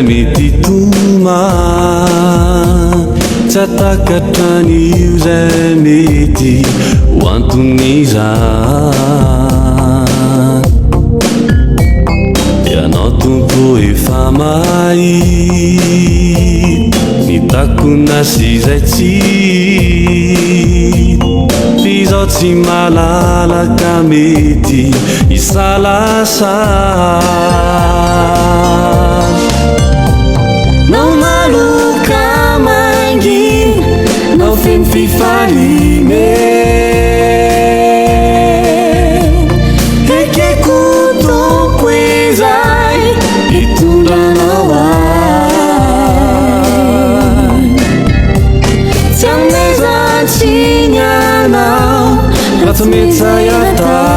Mitituma Tatakatrani uzay mety hoanton'izany Ianao tompo efa mahita ny takona sy izay tsy F'izaho tsy malalaka mety hisalasany Nao maloka mangina, nao feno fifalime Ekeko tompo izay hitondranao ahy Tsy amezantsiny anao, raha tsy mety zay atao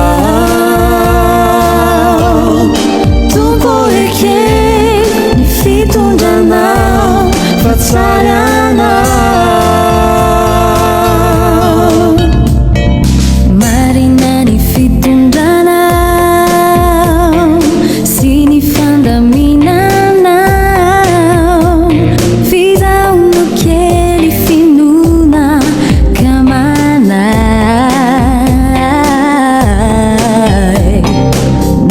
Tompo ekeko ny fitondranao fa tsara anao Marina ny fitondranao sy ny fandaminanao Fizahono kely finoana kamanay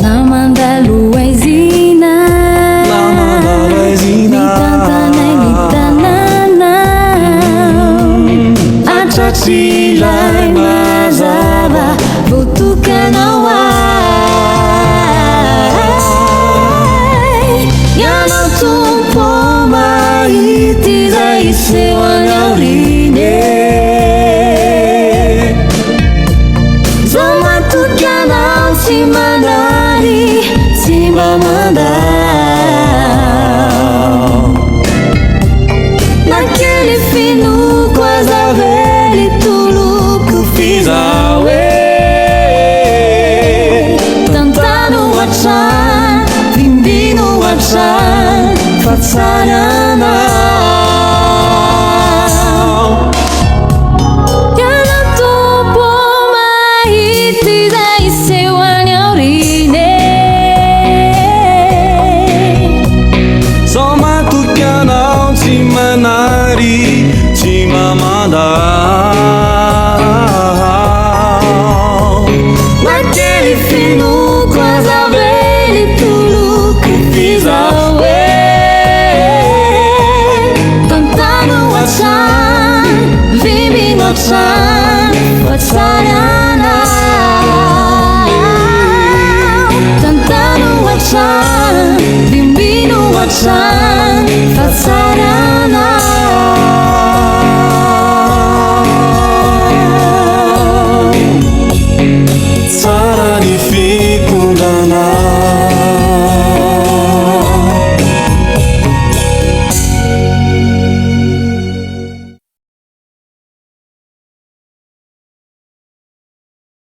Na mandalo aizina Tsilay mazava votokanao ahy Ianao tompo mahita izay iseho any aoriany Zaho matoky anao tsy manary tsy mba mandao Na kely finoko aza vely toloko fizaho Tantano hatrany, vimbino hatrany fa tsara anao Ianao tompo mahita izay iseho any aoriany Zaho matoky anao tsy manary tsy mba mandao Na kely finoko aza vely toloko fizaho Tantano hatrany, vimbino hatrany fa tsara anao Tantano hatrany, vimbino hatrany